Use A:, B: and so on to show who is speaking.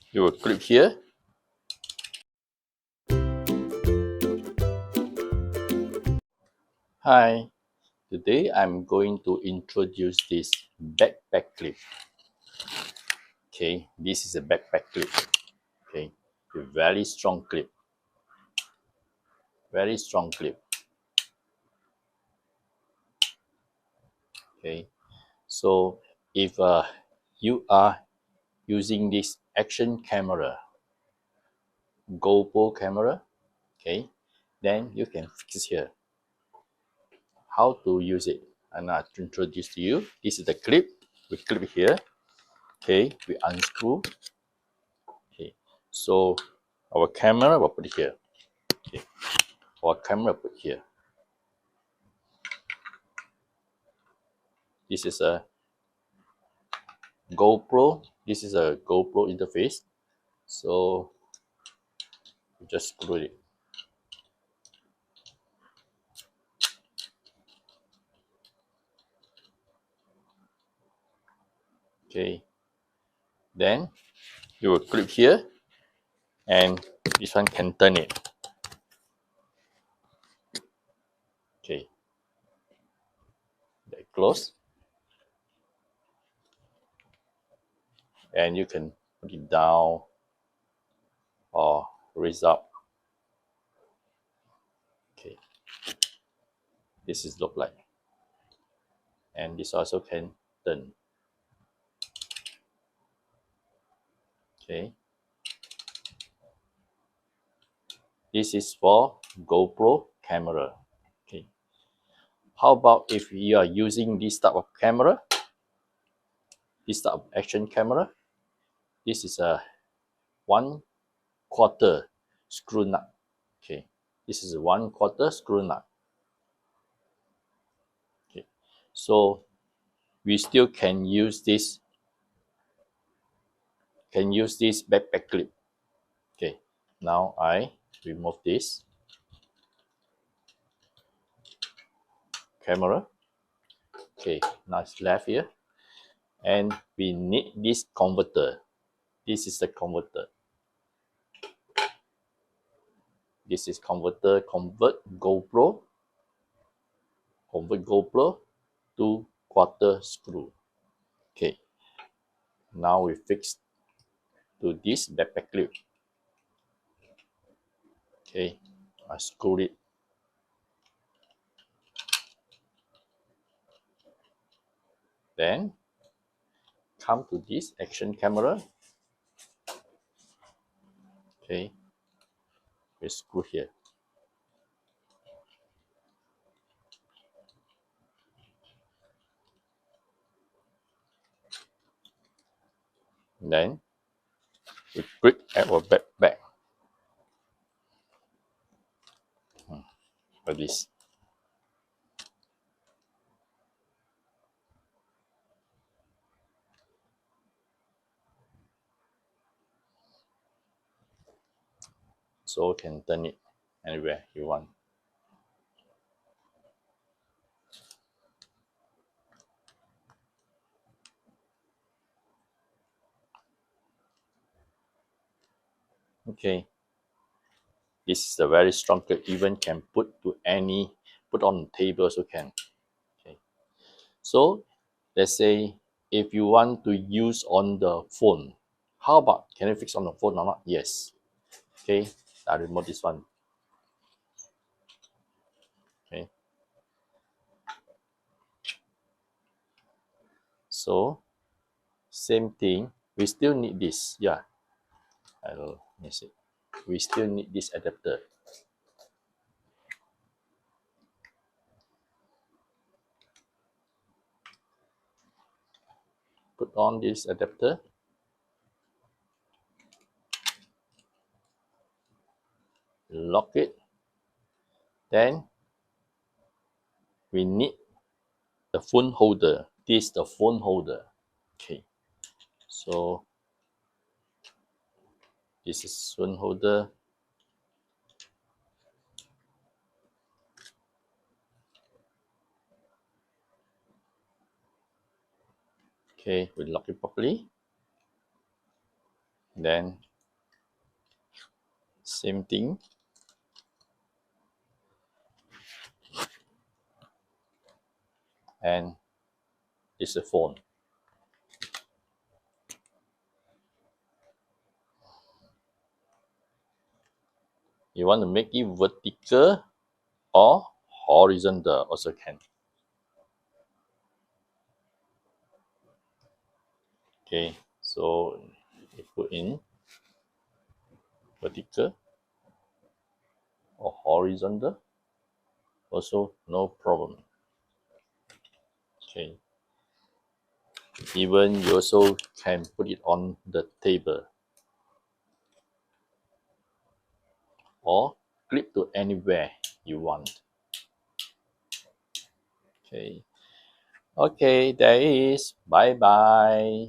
A: You will clip here. Hi, today I'm going to introduce this backpack clip. Okay, this is a backpack clip. Okay, a very strong clip. Very strong clip. Okay, so if you are using this action camera, Gopro camera, okay, then you can fix here. How to use it? And I introduce to you. This is the clip. We clip here. Okay, we unscrew. Okay, so our camera will put it here. Okay, our camera put here. This is a GoPro. This is a GoPro interface. So we just screw it. Okay. Then you will clip here, and this one can turn it. Okay. That close. And you can put it down or raise up. Okay. This is look like. And this also can turn. Okay. This is for GoPro camera. Okay. How about if you are using this type of camera, this type of action camera? This is a 1/4 screw nut. Okay. This is a 1/4 screw nut. Okay. So we still can use this backpack clip. Okay. Now I remove this camera. Okay, now it's left here. And we need this converter. This is the converter. This is converter, convert GoPro to 1/4 screw. Okay, now we fix to this backpack clip. Okay, I screw it. Then come to this action camera. Okay, we screw here. Then we grip our backpack like this. So you can turn it anywhere you want. Okay, this is a very strong clip. Even can put on the table so can. Okay, so let's say if you want to use on the phone, how about can you fix on the phone or not? Yes. Okay, I remove this one. Okay, so same thing. We still need this. Yeah, I'll miss it. We still need this adapter. Put on this adapter. Lock it. Then we need the phone holder. This is the phone holder. Okay, so this is phone holder. Okay, we lock it properly. Then same thing. And it's a phone. You want to make it vertical or horizontal also can. Okay, so you put in vertical or horizontal, also no problem. Okay, even you also can put it on the table or clip to anywhere you want. Okay, okay, there is. Bye bye.